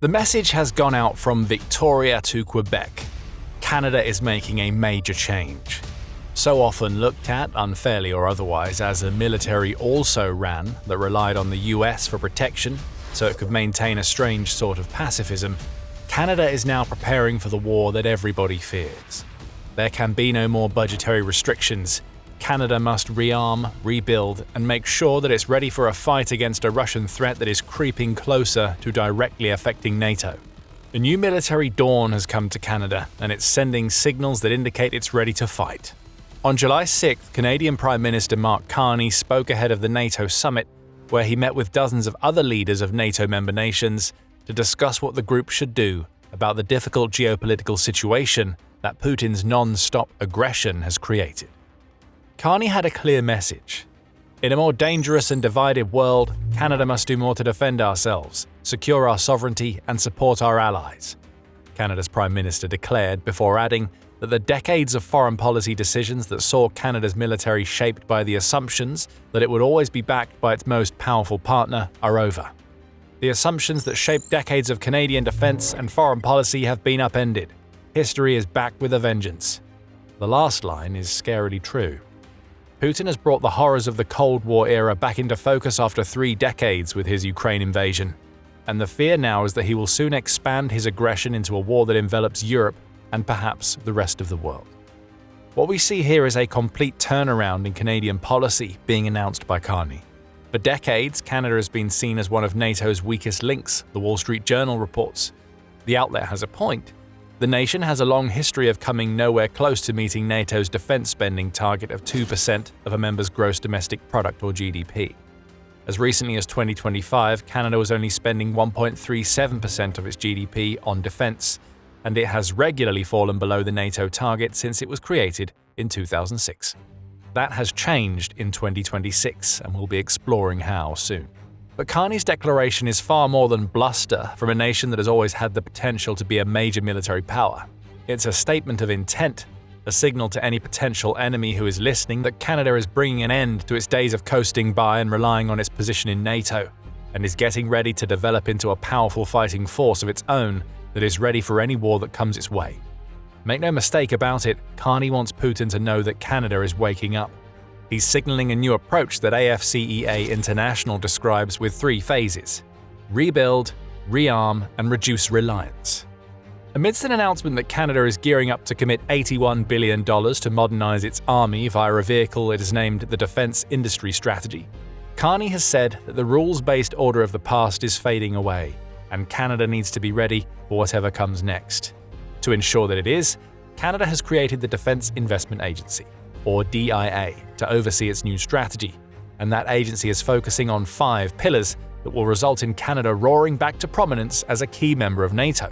The message has gone out from Victoria to Quebec. Canada is making a major change. So often looked at, unfairly or otherwise, as a military also-ran that relied on the US for protection so it could maintain a strange sort of pacifism, Canada is now preparing for the war that everybody fears. There can be no more budgetary restrictions. Canada must rearm, rebuild, and make sure that it's ready for a fight against a Russian threat that is creeping closer to directly affecting NATO. A new military dawn has come to Canada, and it's sending signals that indicate it's ready to fight. On July 6th, Canadian Prime Minister Mark Carney spoke ahead of the NATO summit, where he met with dozens of other leaders of NATO member nations to discuss what the group should do about the difficult geopolitical situation that Putin's non-stop aggression has created. Carney had a clear message. In a more dangerous and divided world, Canada must do more to defend ourselves, secure our sovereignty, and support our allies, Canada's Prime Minister declared, before adding that the decades of foreign policy decisions that saw Canada's military shaped by the assumptions that it would always be backed by its most powerful partner are over. The assumptions that shaped decades of Canadian defense and foreign policy have been upended. History is back with a vengeance. The last line is scarily true. Putin has brought the horrors of the Cold War era back into focus after 3 decades with his Ukraine invasion, and the fear now is that he will soon expand his aggression into a war that envelops Europe and perhaps the rest of the world. What we see here is a complete turnaround in Canadian policy being announced by Carney. For decades, Canada has been seen as one of NATO's weakest links, the Wall Street Journal reports. The outlet has a point. The nation has a long history of coming nowhere close to meeting NATO's defense spending target of 2% of a member's gross domestic product or GDP. As recently as 2025, Canada was only spending 1.37% of its GDP on defense, and it has regularly fallen below the NATO target since it was created in 2006. That has changed in 2026, and we'll be exploring how soon. But Carney's declaration is far more than bluster from a nation that has always had the potential to be a major military power. It's a statement of intent, a signal to any potential enemy who is listening that Canada is bringing an end to its days of coasting by and relying on its position in NATO, and is getting ready to develop into a powerful fighting force of its own that is ready for any war that comes its way. Make no mistake about it, Carney wants Putin to know that Canada is waking up. He's signaling a new approach that AFCEA International describes with 3 phases: rebuild, rearm, and reduce reliance. Amidst an announcement that Canada is gearing up to commit $81 billion to modernize its army via a vehicle it has named the Defense Industry Strategy, Carney has said that the rules-based order of the past is fading away, and Canada needs to be ready for whatever comes next. To ensure that it is, Canada has created the Defense Investment Agency, or DIA, to oversee its new strategy, and that agency is focusing on 5 pillars that will result in Canada roaring back to prominence as a key member of NATO.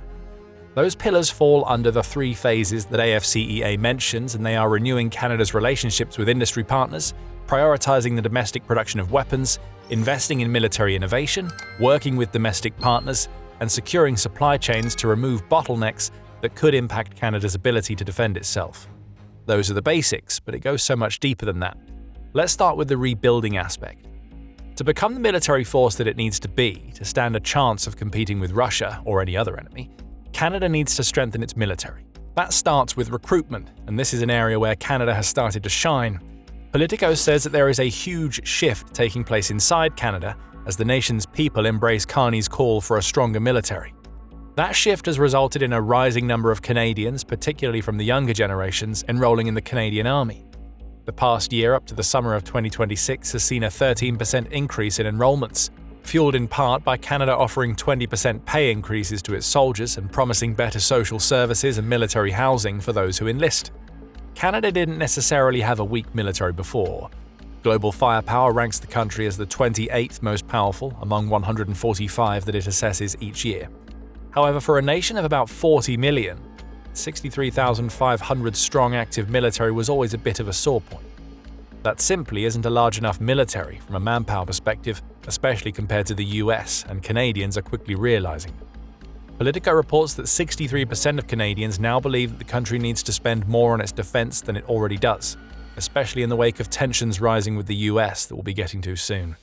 Those pillars fall under the 3 phases that AFCEA mentions, and they are renewing Canada's relationships with industry partners, prioritizing the domestic production of weapons, investing in military innovation, working with domestic partners, and securing supply chains to remove bottlenecks that could impact Canada's ability to defend itself. Those are the basics, but it goes so much deeper than that. Let's start with the rebuilding aspect. To become the military force that it needs to be to stand a chance of competing with Russia or any other enemy, Canada needs to strengthen its military. That starts with recruitment, and this is an area where Canada has started to shine. Politico says that there is a huge shift taking place inside Canada as the nation's people embrace Carney's call for a stronger military. That shift has resulted in a rising number of Canadians, particularly from the younger generations, enrolling in the Canadian Army. The past year up to the summer of 2026 has seen a 13% increase in enrollments, fueled in part by Canada offering 20% pay increases to its soldiers and promising better social services and military housing for those who enlist. Canada didn't necessarily have a weak military before. Global Firepower ranks the country as the 28th most powerful among 145 that it assesses each year. However, for a nation of about 40 million, 63,500 strong active military was always a bit of a sore point. That simply isn't a large enough military from a manpower perspective, especially compared to the US, and Canadians are quickly realizing that. Politico reports that 63% of Canadians now believe that the country needs to spend more on its defense than it already does, especially in the wake of tensions rising with the US that we'll be getting to soon.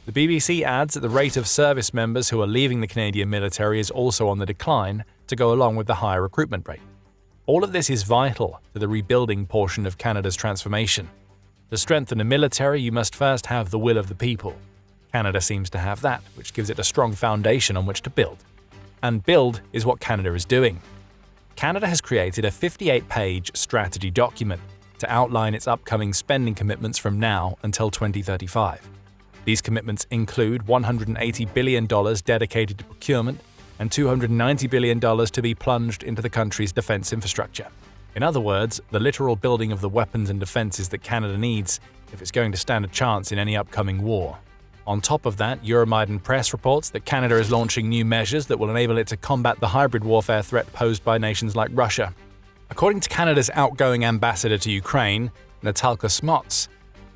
The BBC adds that the rate of service members who are leaving the Canadian military is also on the decline to go along with the higher recruitment rate. All of this is vital to the rebuilding portion of Canada's transformation. To strengthen a military, you must first have the will of the people. Canada seems to have that, which gives it a strong foundation on which to build. And build is what Canada is doing. Canada has created a 58-page strategy document to outline its upcoming spending commitments from now until 2035. These commitments include $180 billion dedicated to procurement and $290 billion to be plunged into the country's defense infrastructure. In other words, the literal building of the weapons and defenses that Canada needs if it's going to stand a chance in any upcoming war. On top of that, Euromaidan Press reports that Canada is launching new measures that will enable it to combat the hybrid warfare threat posed by nations like Russia. According to Canada's outgoing ambassador to Ukraine, Natalka Smots,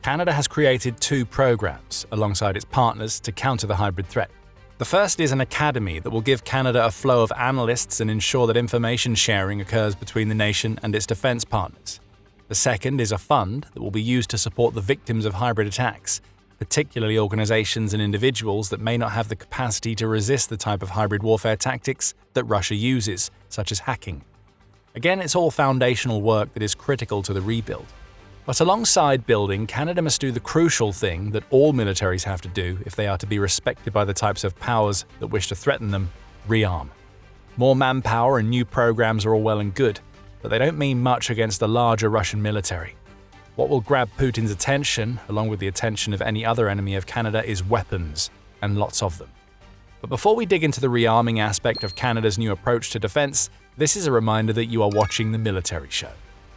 Canada has created 2 programs alongside its partners to counter the hybrid threat. The first is an academy that will give Canada a flow of analysts and ensure that information sharing occurs between the nation and its defense partners. The second is a fund that will be used to support the victims of hybrid attacks, particularly organizations and individuals that may not have the capacity to resist the type of hybrid warfare tactics that Russia uses, such as hacking. Again, it's all foundational work that is critical to the rebuild. But alongside building, Canada must do the crucial thing that all militaries have to do if they are to be respected by the types of powers that wish to threaten them: rearm. More manpower and new programs are all well and good, but they don't mean much against the larger Russian military. What will grab Putin's attention, along with the attention of any other enemy of Canada, is weapons, and lots of them. But before we dig into the rearming aspect of Canada's new approach to defense, this is a reminder that you are watching The Military Show.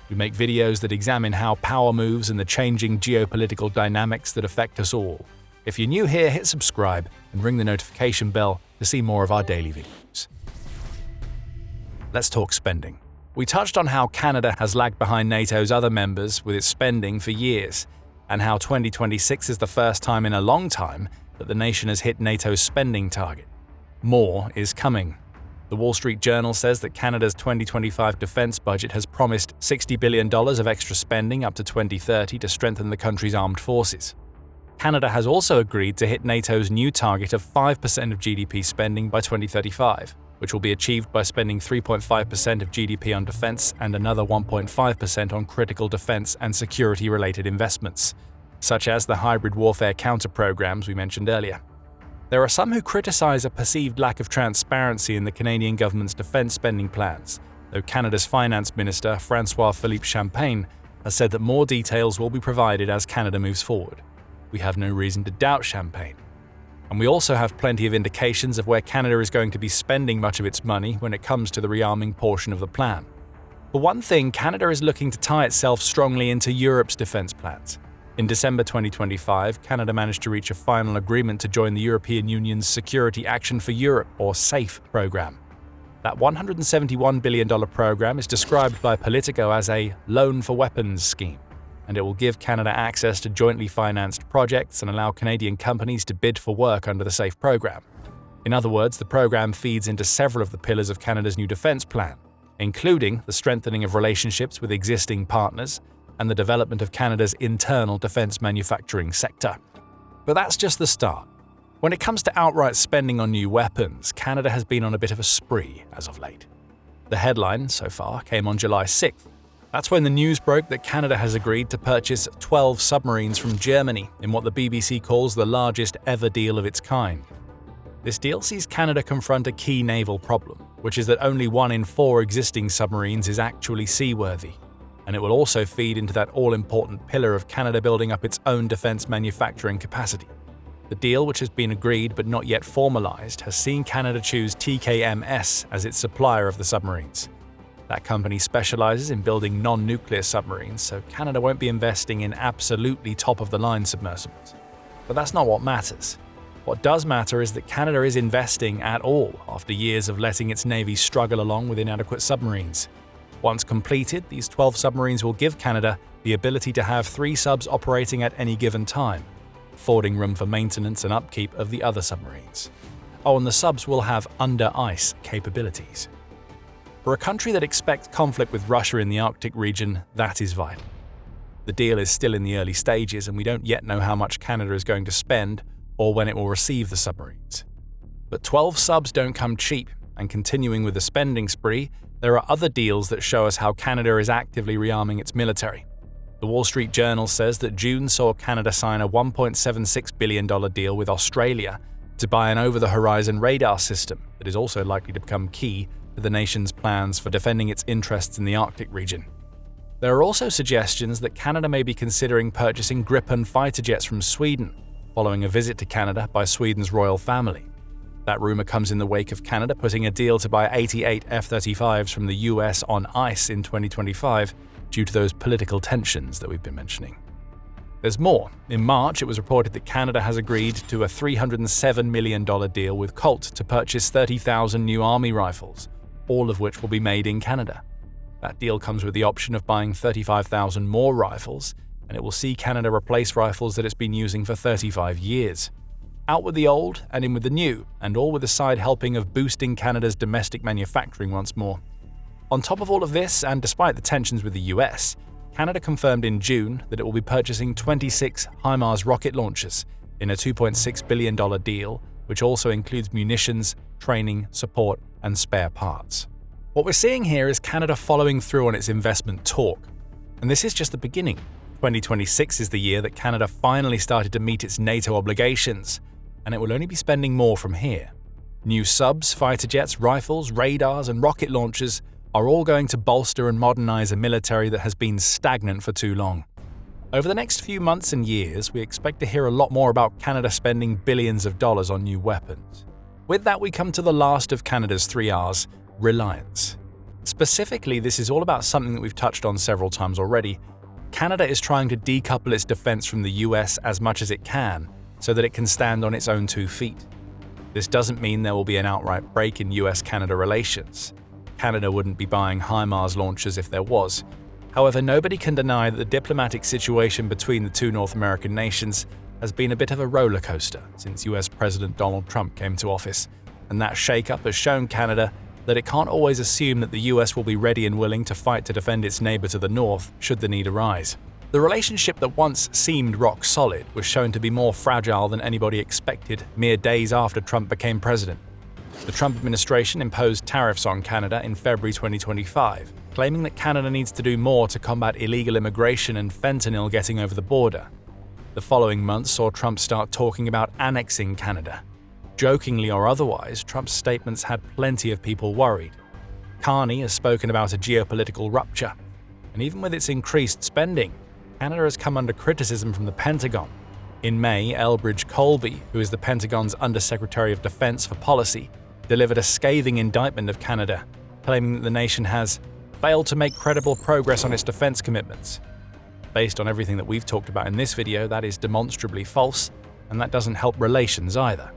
We make videos that examine how power moves and the changing geopolitical dynamics that affect us all. If you're new here, hit subscribe and ring the notification bell to see more of our daily videos. Let's talk spending. We touched on how Canada has lagged behind NATO's other members with its spending for years, and how 2026 is the first time in a long time that the nation has hit NATO's spending target. More is coming. The Wall Street Journal says that Canada's 2025 defense budget has promised $60 billion of extra spending up to 2030 to strengthen the country's armed forces. Canada has also agreed to hit NATO's new target of 5% of GDP spending by 2035, which will be achieved by spending 3.5% of GDP on defense and another 1.5% on critical defense and security-related investments, such as the hybrid warfare counter-programs we mentioned earlier. There are some who criticize a perceived lack of transparency in the Canadian government's defense spending plans, though Canada's Finance Minister, François-Philippe Champagne, has said that more details will be provided as Canada moves forward. We have no reason to doubt Champagne. And we also have plenty of indications of where Canada is going to be spending much of its money when it comes to the rearming portion of the plan. For one thing, Canada is looking to tie itself strongly into Europe's defense plans. In December 2025, Canada managed to reach a final agreement to join the European Union's Security Action for Europe, or SAFE, program. That $171 billion program is described by Politico as a loan for weapons scheme, and it will give Canada access to jointly financed projects and allow Canadian companies to bid for work under the SAFE program. In other words, the program feeds into several of the pillars of Canada's new defense plan, including the strengthening of relationships with existing partners and the development of Canada's internal defense manufacturing sector. But that's just the start. When it comes to outright spending on new weapons, Canada has been on a bit of a spree as of late. The headline, so far, came on July 6th. That's when the news broke that Canada has agreed to purchase 12 submarines from Germany in what the BBC calls the largest ever deal of its kind. This deal sees Canada confront a key naval problem, which is that only 1 in 4 existing submarines is actually seaworthy. And it will also feed into that all-important pillar of Canada building up its own defense manufacturing capacity. The deal, which has been agreed but not yet formalized, has seen Canada choose TKMS as its supplier of the submarines. That company specializes in building non-nuclear submarines, so Canada won't be investing in absolutely top-of-the-line submersibles. But that's not what matters. What does matter is that Canada is investing at all after years of letting its navy struggle along with inadequate submarines. Once completed, these 12 submarines will give Canada the ability to have 3 subs operating at any given time, affording room for maintenance and upkeep of the other submarines. Oh, and the subs will have under-ice capabilities. For a country that expects conflict with Russia in the Arctic region, that is vital. The deal is still in the early stages, and we don't yet know how much Canada is going to spend or when it will receive the submarines. But 12 subs don't come cheap, and continuing with the spending spree, there are other deals that show us how Canada is actively rearming its military. The Wall Street Journal says that June saw Canada sign a $1.76 billion deal with Australia to buy an over-the-horizon radar system that is also likely to become key to the nation's plans for defending its interests in the Arctic region. There are also suggestions that Canada may be considering purchasing Gripen fighter jets from Sweden, following a visit to Canada by Sweden's royal family. That rumor comes in the wake of Canada putting a deal to buy 88 F-35s from the US on ice in 2025 due to those political tensions that we've been mentioning. There's more. In March, it was reported that Canada has agreed to a $307 million deal with Colt to purchase 30,000 new Army rifles, all of which will be made in Canada. That deal comes with the option of buying 35,000 more rifles, and it will see Canada replace rifles that it's been using for 35 years. Out with the old and in with the new, and all with a side helping of boosting Canada's domestic manufacturing once more. On top of all of this, and despite the tensions with the US, Canada confirmed in June that it will be purchasing 26 HIMARS rocket launchers in a $2.6 billion deal, which also includes munitions, training, support, and spare parts. What we're seeing here is Canada following through on its investment talk. And this is just the beginning. 2026 is the year that Canada finally started to meet its NATO obligations, and it will only be spending more from here. New subs, fighter jets, rifles, radars, and rocket launchers are all going to bolster and modernize a military that has been stagnant for too long. Over the next few months and years, we expect to hear a lot more about Canada spending billions of dollars on new weapons. With that, we come to the last of Canada's 3 Rs, reliance. Specifically, this is all about something that we've touched on several times already. Canada is trying to decouple its defense from the US as much as it can, so that it can stand on its own 2 feet. This doesn't mean there will be an outright break in US-Canada relations. Canada wouldn't be buying HIMARS launchers if there was. However, nobody can deny that the diplomatic situation between the two North American nations has been a bit of a roller coaster since US President Donald Trump came to office, and that shake-up has shown Canada that it can't always assume that the US will be ready and willing to fight to defend its neighbor to the north should the need arise. The relationship that once seemed rock solid was shown to be more fragile than anybody expected mere days after Trump became president. The Trump administration imposed tariffs on Canada in February 2025, claiming that Canada needs to do more to combat illegal immigration and fentanyl getting over the border. The following month saw Trump start talking about annexing Canada. Jokingly or otherwise, Trump's statements had plenty of people worried. Carney has spoken about a geopolitical rupture, and even with its increased spending, Canada has come under criticism from the Pentagon. In May, Elbridge Colby, who is the Pentagon's Undersecretary of Defense for Policy, delivered a scathing indictment of Canada, claiming that the nation has failed to make credible progress on its defense commitments. Based on everything that we've talked about in this video, that is demonstrably false, and that doesn't help relations either.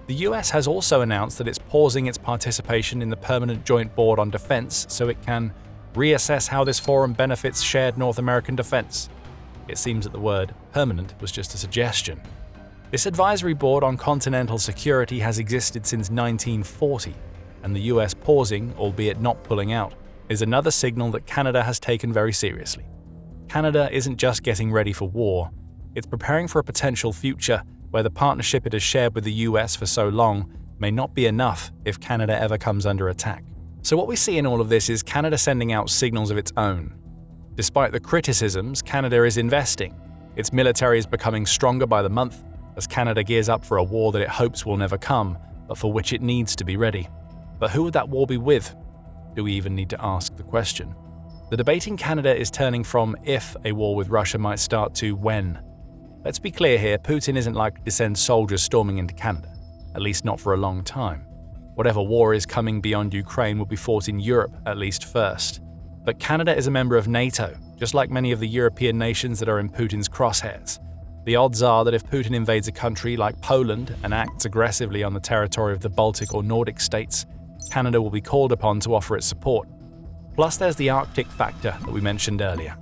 The US has also announced that it's pausing its participation in the Permanent Joint Board on Defense so it can reassess how this forum benefits shared North American defense. It seems that the word permanent was just a suggestion. This advisory board on continental security has existed since 1940, and the US pausing, albeit not pulling out, is another signal that Canada has taken very seriously. Canada isn't just getting ready for war, it's preparing for a potential future where the partnership it has shared with the US for so long may not be enough if Canada ever comes under attack. So what we see in all of this is Canada sending out signals of its own. Despite the criticisms, Canada is investing. Its military is becoming stronger by the month as Canada gears up for a war that it hopes will never come, but for which it needs to be ready. But who would that war be with? Do we even need to ask the question? The debate in Canada is turning from if a war with Russia might start to when. Let's be clear here, Putin isn't likely to send soldiers storming into Canada, at least not for a long time. Whatever war is coming beyond Ukraine will be fought in Europe at least first. But Canada is a member of NATO, just like many of the European nations that are in Putin's crosshairs. The odds are that if Putin invades a country like Poland and acts aggressively on the territory of the Baltic or Nordic states, Canada will be called upon to offer its support. Plus there's the Arctic factor that we mentioned earlier.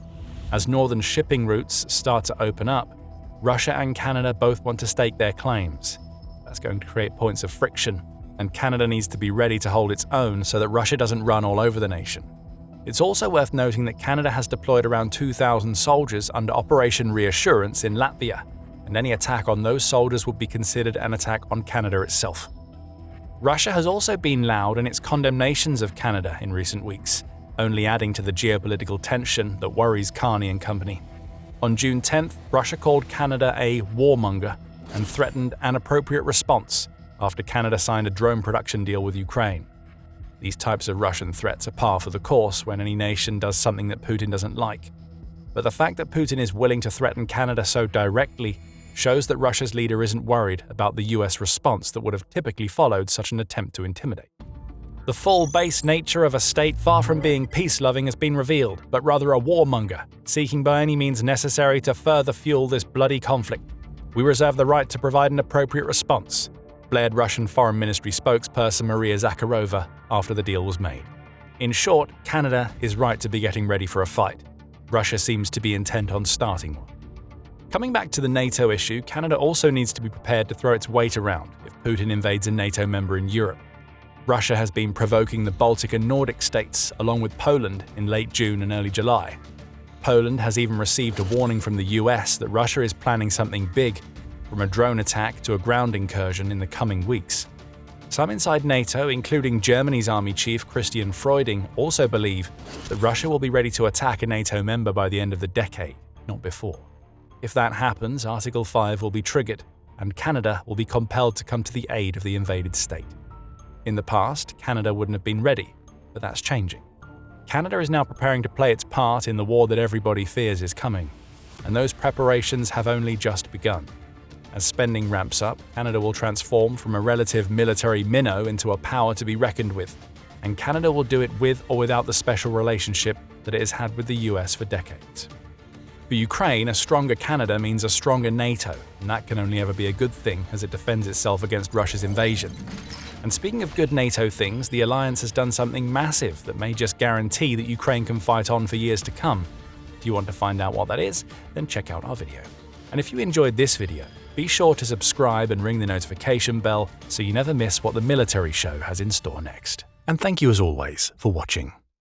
As northern shipping routes start to open up, Russia and Canada both want to stake their claims. That's going to create points of friction, and Canada needs to be ready to hold its own so that Russia doesn't run all over the nation. It's also worth noting that Canada has deployed around 2,000 soldiers under Operation Reassurance in Latvia, and any attack on those soldiers would be considered an attack on Canada itself. Russia has also been loud in its condemnations of Canada in recent weeks, only adding to the geopolitical tension that worries Carney and company. On June 10th, Russia called Canada a warmonger and threatened an appropriate response after Canada signed a drone production deal with Ukraine. These types of Russian threats are par for the course when any nation does something that Putin doesn't like. But the fact that Putin is willing to threaten Canada so directly shows that Russia's leader isn't worried about the US response that would have typically followed such an attempt to intimidate. The full base nature of a state far from being peace-loving has been revealed, but rather a warmonger, seeking by any means necessary to further fuel this bloody conflict. We reserve the right to provide an appropriate response, blared Russian Foreign Ministry spokesperson Maria Zakharova after the deal was made. In short, Canada is right to be getting ready for a fight. Russia seems to be intent on starting one. Coming back to the NATO issue, Canada also needs to be prepared to throw its weight around if Putin invades a NATO member in Europe. Russia has been provoking the Baltic and Nordic states, along with Poland, in late June and early July. Poland has even received a warning from the US that Russia is planning something big, from a drone attack to a ground incursion in the coming weeks. Some inside NATO, including Germany's army chief Christian Freuding, also believe that Russia will be ready to attack a NATO member by the end of the decade, not before. If that happens, Article 5 will be triggered, and Canada will be compelled to come to the aid of the invaded state. In the past, Canada wouldn't have been ready, but that's changing. Canada is now preparing to play its part in the war that everybody fears is coming, and those preparations have only just begun. As spending ramps up, Canada will transform from a relative military minnow into a power to be reckoned with, and Canada will do it with or without the special relationship that it has had with the US for decades. For Ukraine, a stronger Canada means a stronger NATO, and that can only ever be a good thing as it defends itself against Russia's invasion. And speaking of good NATO things, the alliance has done something massive that may just guarantee that Ukraine can fight on for years to come. If you want to find out what that is, then check out our video. And if you enjoyed this video, be sure to subscribe and ring the notification bell so you never miss what the military show has in store next. And thank you as always for watching.